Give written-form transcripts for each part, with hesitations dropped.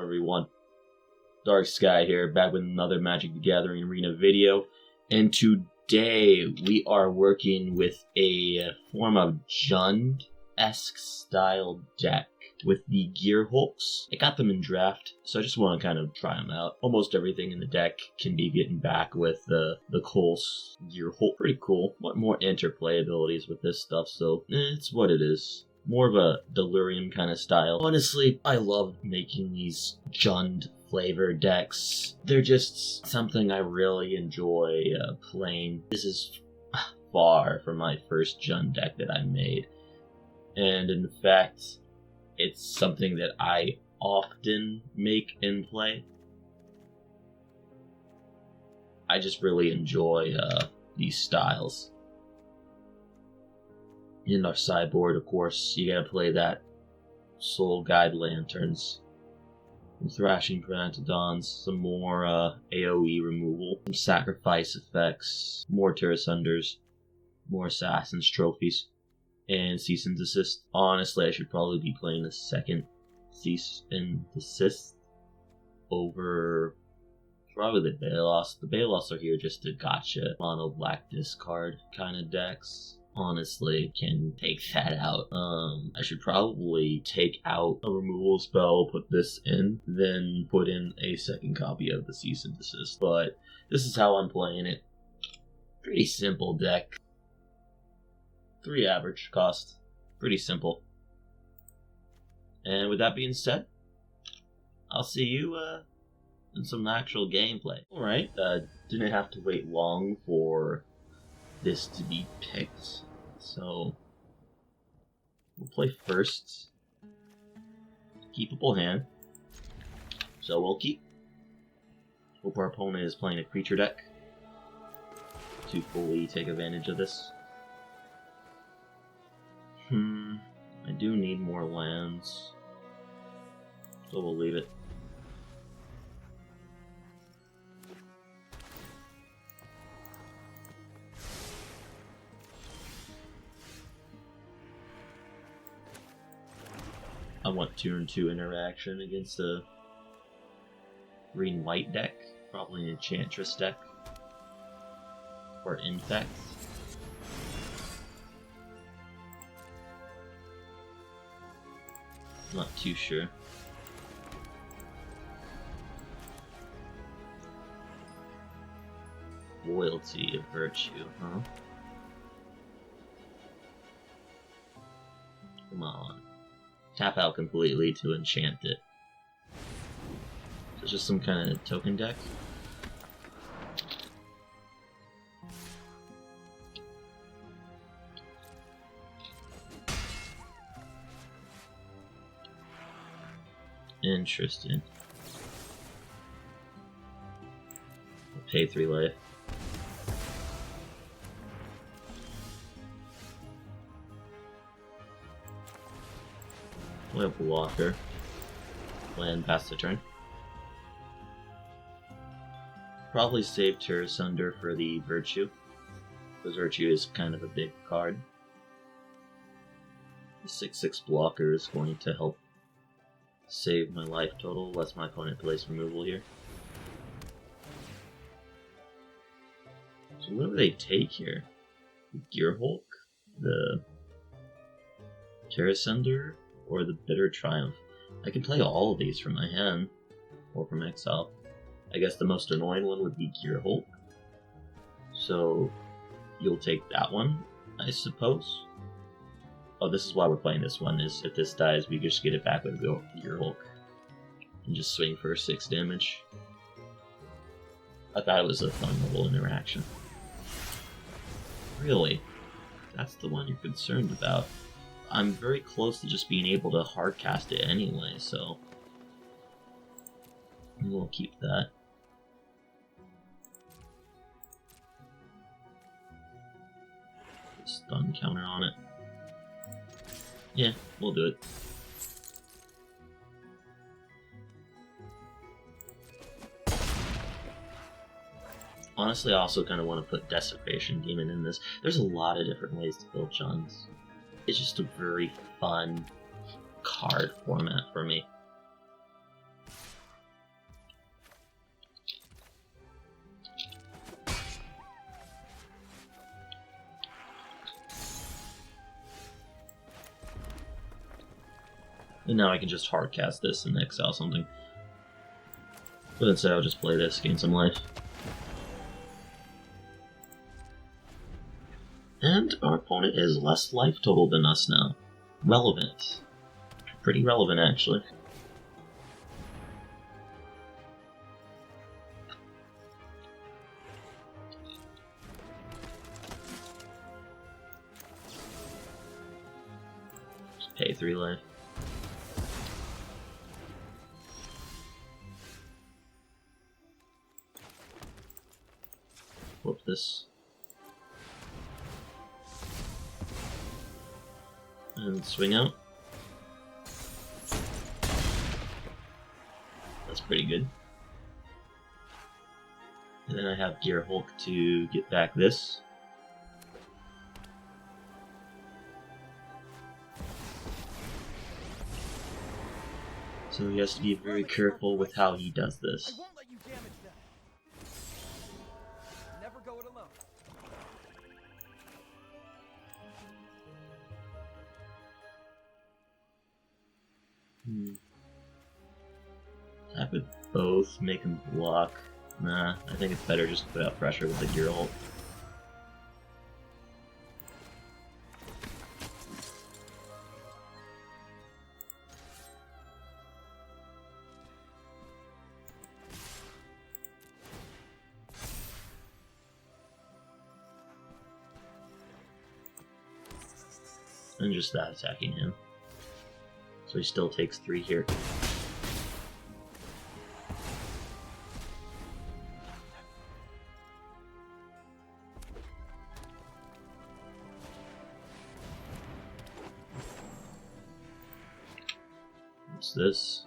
everyone, Dark Sky here, back with another Magic the Gathering Arena video, and today we are working with a form of Jund-esque style deck with the Gear Hulks. I got them in draft, so I just want to kind of try them out. Almost everything in the deck can be getting back with the Coles Gear Hulk. Pretty cool. Want more interplay abilities with this stuff, so it's what it is. More of a Delirium kind of style. Honestly, I love making these Jund flavor decks. They're just something I really enjoy playing. This is far from my first Jund deck that I made. And in fact, it's something that I often make and play. I just really enjoy these styles. In our sideboard, of course, you gotta play that Soul Guide Lanterns, some Thrashing Pteranodons, some more AoE removal, some sacrifice effects, more Terrasunders, more Assassin's Trophies, and Cease and Desist. Honestly, I should probably be playing the second Cease and Desist over probably the Balos. The Balos are here just to gotcha mono black discard kind of decks. Honestly, can take that out. I should probably take out a removal spell, put this in, then put in a second copy of the Cease and Desist. But this is how I'm playing it. Pretty simple deck. 3 average cost. Pretty simple. And with that being said, I'll see you in some actual gameplay. Alright, didn't have to wait long for this to be picked, so we'll play first. Keepable hand, so we'll keep. Hope our opponent is playing a creature deck to fully take advantage of this. I do need more lands, so we'll leave it. I want 2-2 interaction against a green-white deck, probably an Enchantress deck, or Infect. Not too sure. Loyalty of Virtue, huh? Come on. Tap out completely to enchant it. So it's just some kind of token deck. Interesting. I'll pay 3 life. We'll have Blocker. Land pass the turn. Probably save Terrasunder for the Virtue, because Virtue is kind of a big card. The 6/6 blocker is going to help save my life total, unless my opponent plays removal here. So what do they take here? The Gear Hulk? The Terrasunder? Or the Bitter Triumph? I can play all of these from my hand, or from exile. I guess the most annoying one would be Gear Hulk. So you'll take that one, I suppose. Oh, this is why we're playing this one, is if this dies, we just get it back with Gear Hulk. And just swing for 6 damage. I thought it was a fun little interaction. Really? That's the one you're concerned about? I'm very close to just being able to hardcast it anyway, so we'll keep that. Stun counter on it. Yeah, we'll do it. Honestly, I also kind of want to put Desecration Demon in this. There's a lot of different ways to build Junds. It's just a very fun card format for me. And now I can just hardcast this and exile something. But instead I'll just play this, gain some life. And our opponent is less life total than us now. Relevant. Pretty relevant, actually. Just pay 3 life. Whoop this. And swing out. That's pretty good. And then I have Gear Hulk to get back this. So he has to be very careful with how he does this. I won't let you damage them. Never go it alone. I could both make him block. Nah, I think it's better just to put out pressure with the Gear Hulk. And just that attacking him. So he still takes 3 here. What's this?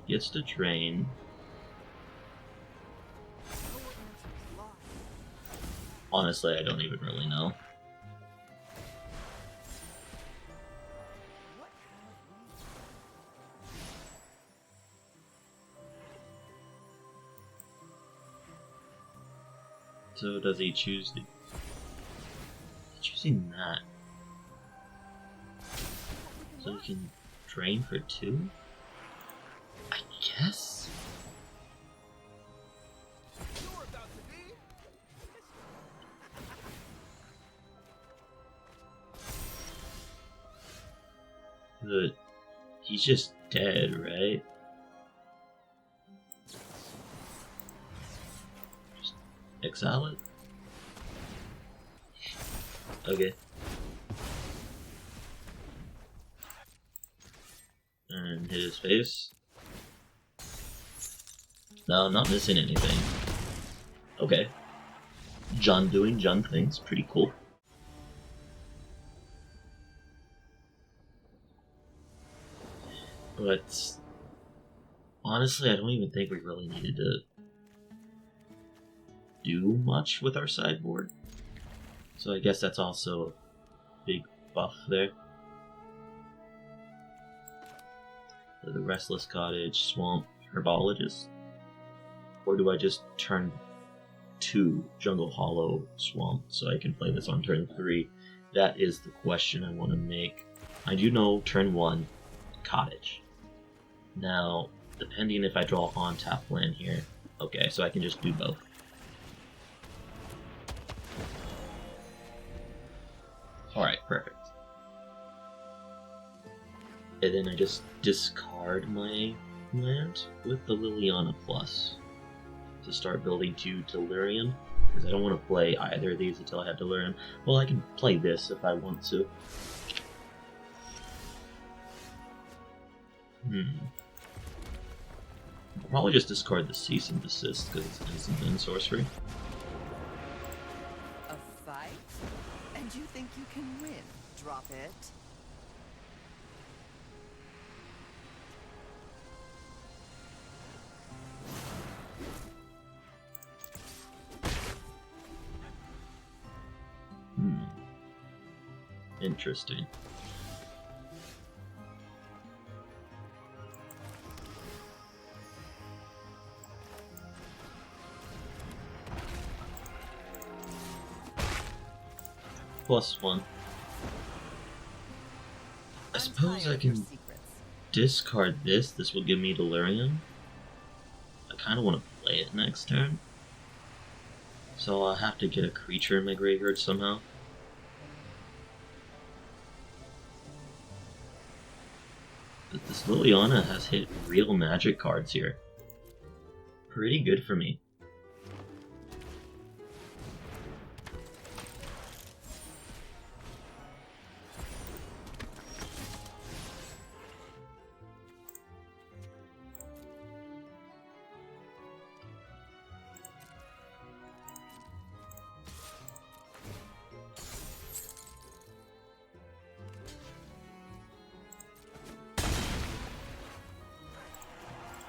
Gets to drain. Honestly, I don't even really know. So does he choose the... Choosing that. So he can drain for 2? I guess? But he's just dead, right? Just exile it? Okay. And hit his face. No, I'm not missing anything. Okay. Jund doing Jund things, pretty cool. But honestly, I don't even think we really needed to do much with our sideboard. So I guess that's also a big buff there. So the Restless Cottage, Swamp, Herbologist. Or do I just turn 2 Jungle Hollow Swamp so I can play this on turn 3? That is the question I want to make. I do know turn 1, Cottage. Now, depending if I draw on tap land here, okay, so I can just do both. Alright, perfect. And then I just discard my land with the Liliana Plus to start building 2 Delirium, because I don't want to play either of these until I have Delirium. Well, I can play this if I want to. I'll probably just discard the Cease and Desist because it's an instant and sorcery. A fight? And you think you can win? Drop it. Interesting. +1. I suppose I tired of your can secrets. discard this. This will give me Delirium. I kind of want to play it next turn. So I'll have to get a creature in my graveyard somehow. But this Liliana has hit real magic cards here. Pretty good for me.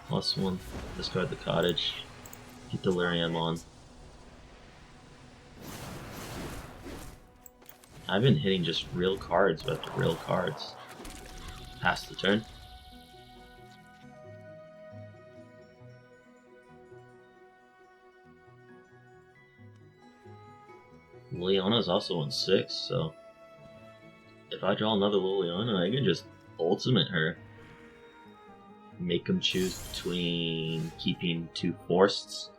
+1, discard the cottage, get Delirium on. I've been hitting just real cards after real cards. Pass the turn. Liliana's also on 6, so if I draw another Liliana, I can just ultimate her. Make him choose between keeping 2 forests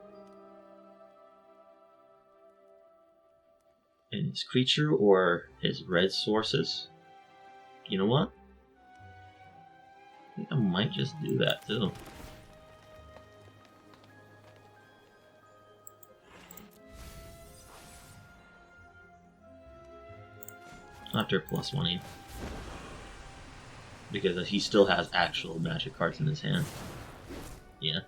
and his creature or his red sources. You know what? I think I might just do that too. After +1, because he still has actual magic cards in his hand. Yeah.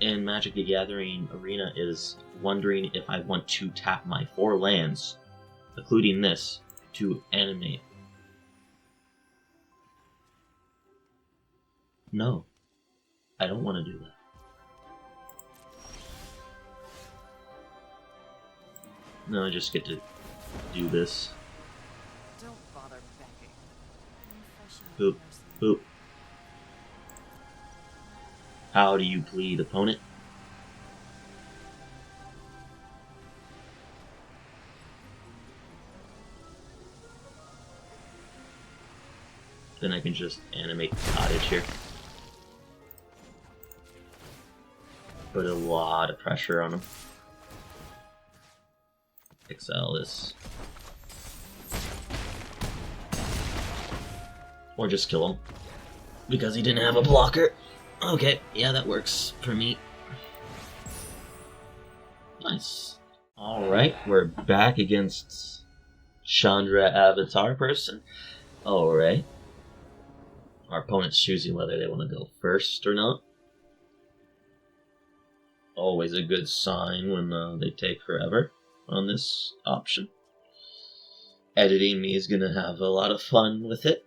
And Magic the Gathering Arena is wondering if I want to tap my 4 lands, including this, to animate. No, I don't want to do that. No, I just get to do this. Don't bother begging. Boop, boop. How do you plead, opponent? Then I can just animate the cottage here. Put a lot of pressure on him. Exile this. Or just kill him. Because he didn't have a blocker. Okay, yeah, that works for me. Nice. Alright, we're back against Chandra Avatar person. Alright. Our opponent's choosing whether they want to go first or not. Always a good sign when they take forever on this option. Editing me is going to have a lot of fun with it.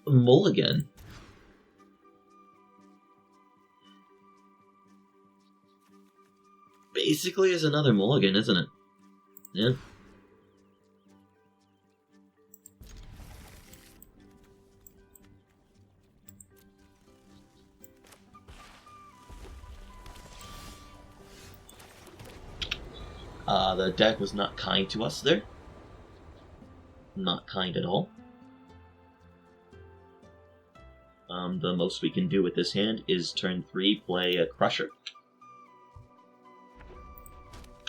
Mulligan. Basically is another mulligan, isn't it? Yeah. The deck was not kind to us there. Not kind at all. The most we can do with this hand is turn 3, play a Crusher.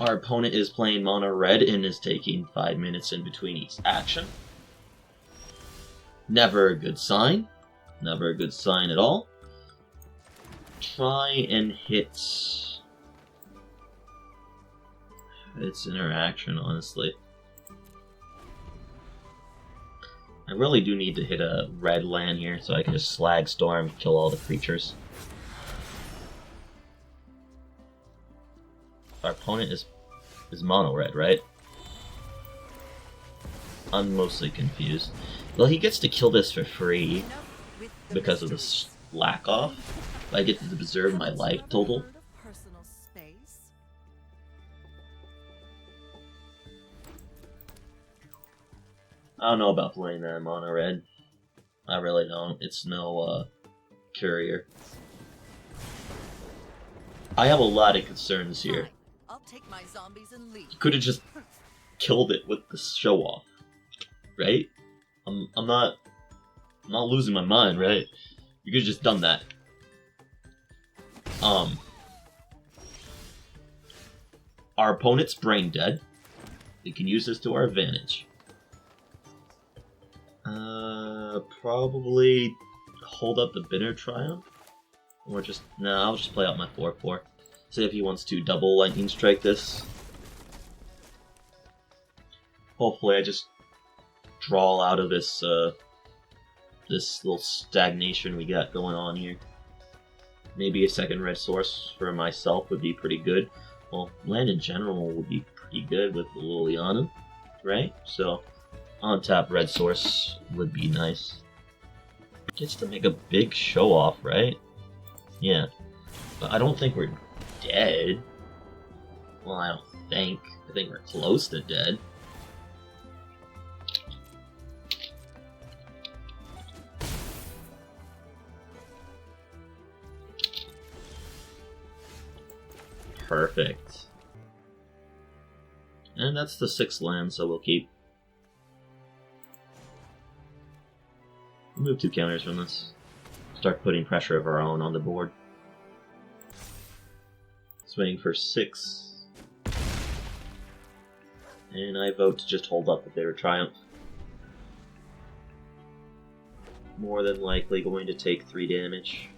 Our opponent is playing mono red and is taking 5 minutes in between each action. Never a good sign. Never a good sign at all. Try and hit its interaction, honestly. I really do need to hit a red land here so I can just Slag Storm, kill all the creatures. Our opponent is mono red, right? I'm mostly confused. Well, he gets to kill this for free because of the slack off. I get to preserve my life total. I don't know about playing that mono red. I really don't. It's no courier. I have a lot of concerns here. Fine. I'll take my zombies and leave. You could have just killed it with the show off, right? I'm not losing my mind, right? You could have just done that. Our opponent's brain dead. We can use this to our advantage. Probably hold up the bitter triumph, or just I'll just play out my 4/4. See if he wants to double lightning strike this. Hopefully, I just draw out of this this little stagnation we got going on here. Maybe a second red source for myself would be pretty good. Well, land in general would be pretty good with Liliana, right? So, on-tap red source would be nice. Gets to make a big show off, right? Yeah. But I don't think we're dead. Well, I don't think. I think we're close to dead. Perfect. And that's the 6 land, so we'll keep. Move 2 counters from this. Start putting pressure of our own on the board. Swing for 6. And I vote to just hold up the bitter triumph. More than likely going to take 3 damage.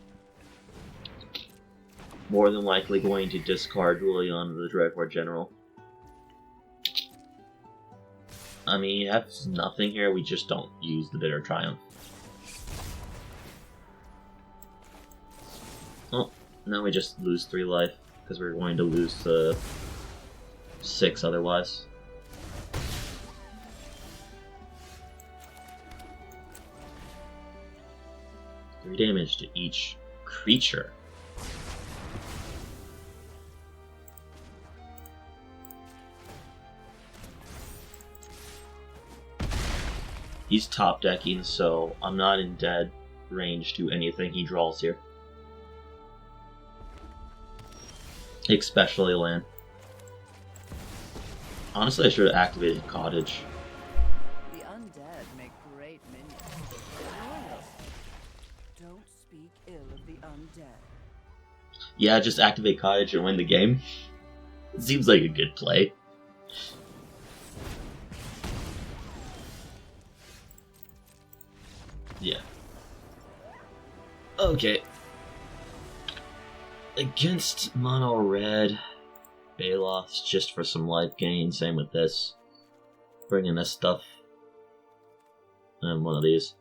More than likely going to discard Liliana the Dreadhorde General. I mean, he has nothing here, we just don't use the bitter triumph. Oh, now we just lose 3 life, because we're going to lose 6 otherwise. Three damage to each creature. He's top decking, so I'm not in dead range to anything he draws here. Especially land. Honestly, I should have activated Cottage. The undead make great minions. Loyal. Don't speak ill of the undead. Yeah, just activate Cottage and win the game. It seems like a good play. Yeah. Okay. Against mono red, Baloth's just for some life gain. Same with this. Bringing this stuff. And one of these.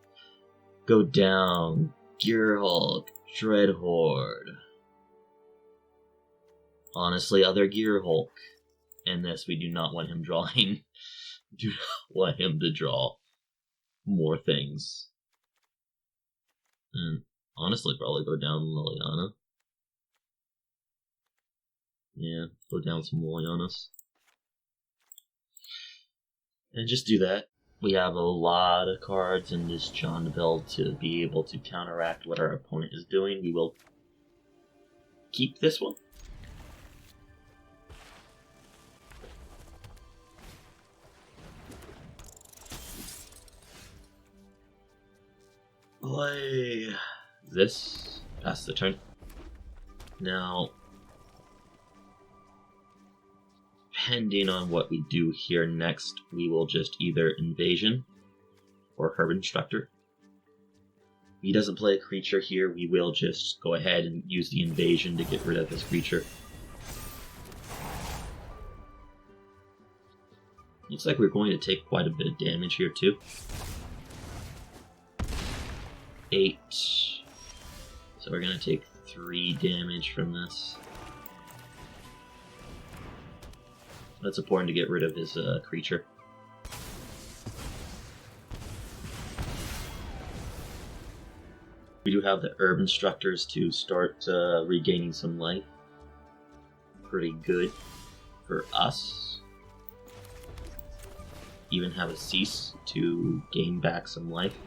Go down. Gearhulk. Dreadhorde. Honestly, other Gearhulk. In this, we do not want him drawing. Do not want him to draw more things. And honestly, probably go down Liliana. Yeah, go down some Lilianas. And just do that. We have a lot of cards in this Jund build to be able to counteract what our opponent is doing. We will keep this one. Play this. Pass the turn. Now, depending on what we do here next, we will just either Invasion or Herb Instructor. If he doesn't play a creature here, we will just go ahead and use the Invasion to get rid of his creature. Looks like we're going to take quite a bit of damage here too. 8. So we're going to take 3 damage from this. That's important to get rid of his creature. We do have the Herb Instructors to start regaining some life. Pretty good for us. Even have a Cease to gain back some life.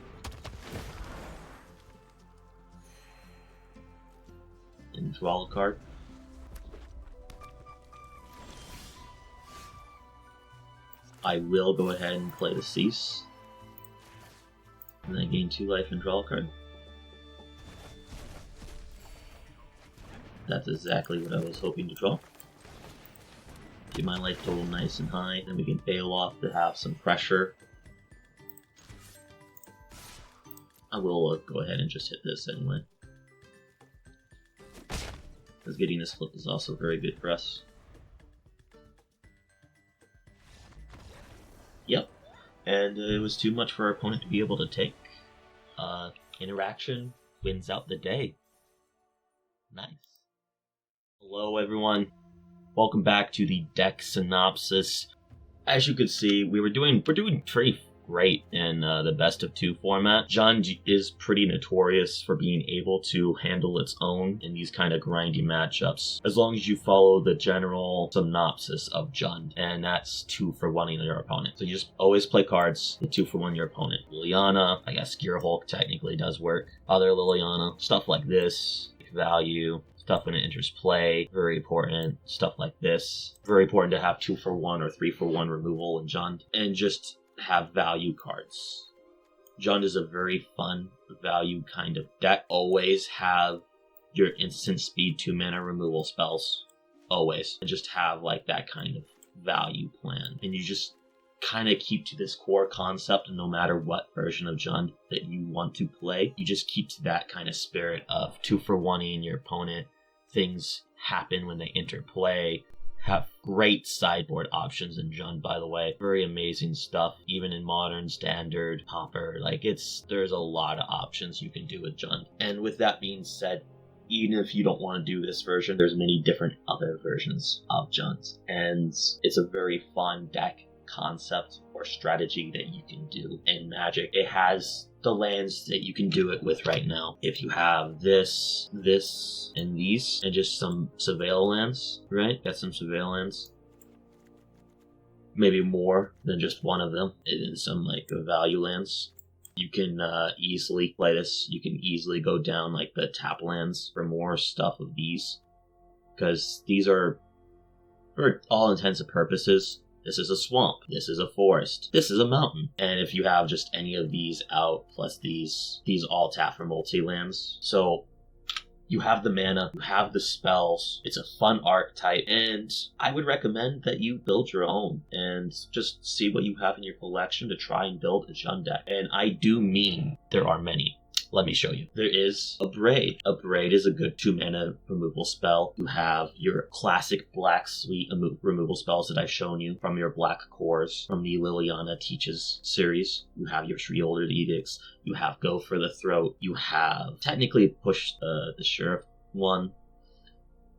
and draw a card. I will go ahead and play the Cease. And then gain 2 life and draw a card. That's exactly what I was hoping to draw. Keep my life total nice and high, then we can bail off to have some pressure. I will go ahead and just hit this anyway, because getting this flip is also very good for us. Yep, and it was too much for our opponent to be able to take. Interaction wins out the day. Nice. Hello everyone, welcome back to the deck synopsis. As you can see, we're doing pretty great in the best of 2 format. Jund is pretty notorious for being able to handle its own in these kind of grindy matchups, as long as you follow the general synopsis of Jund, and that's 2 for 1ing your opponent. So you just always play cards, the 2 for 1 your opponent. Liliana, I guess Gear Hulk technically does work. Other Liliana, stuff like this, value. Stuff when it enters play, very important. Stuff like this, very important to have 2 for 1 or 3 for 1 removal in Jund, and just have value cards. Jund is a very fun value kind of deck. Always have your instant speed 2 mana removal spells, always, and just have like that kind of value plan, and you just kind of keep to this core concept, and no matter what version of Jund that you want to play, you just keep to that kind of spirit of 2 for 1ing your opponent. Things happen when they enter play. Have great sideboard options in Jund, by the way. Very amazing stuff, even in Modern, Standard, Pauper. Like, there's a lot of options you can do with Jund. And with that being said, even if you don't want to do this version, there's many different other versions of Jund. And it's a very fun deck concept or strategy that you can do in Magic. It has the lands that you can do it with right now. If you have this, and these, and just some Surveil lands, right? Got some Surveil lands. Maybe more than just one of them, and some like value lands. You can easily play this. You can easily go down like the tap lands for more stuff of these, because these are, for all intents and purposes, this is a swamp, this is a forest, this is a mountain. And if you have just any of these out, plus these all tap for multi-lands. So you have the mana, you have the spells, it's a fun archetype, and I would recommend that you build your own and just see what you have in your collection to try and build a Jund deck. And I do mean there are many. Let me show you. There is a Braid. A Braid is a good 2 mana removal spell. You have your classic Black Suite removal spells that I've shown you from your Black Cores, from the Liliana Teaches series. You have your Shrielded Edicts. You have Go for the Throat. You have technically Push the Sheriff one,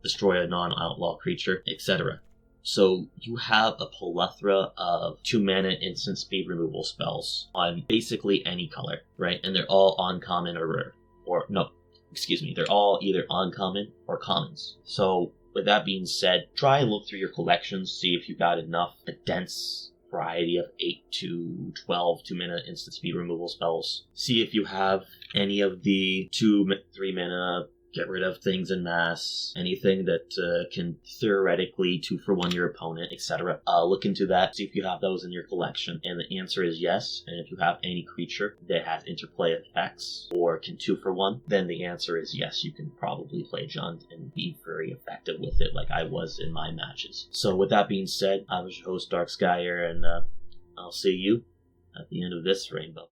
Destroy a non-outlaw creature, etc. So you have a plethora of 2 mana instant speed removal spells on basically any color, right? And they're all uncommon or rare. They're all either uncommon or commons. So with that being said, try and look through your collections, see if you got enough, a dense variety of 8 to 12 2 mana instant speed removal spells. See if you have any of the 2-3 mana get rid of things in mass, anything that can theoretically 2 for 1 your opponent, etc. Look into that, see if you have those in your collection, and the answer is yes. And if you have any creature that has interplay effects or can 2 for 1, then the answer is yes, you can probably play Jund and be very effective with it like I was in my matches. So with that being said, I was your host Dark Sky here, and I'll see you at the end of this rainbow.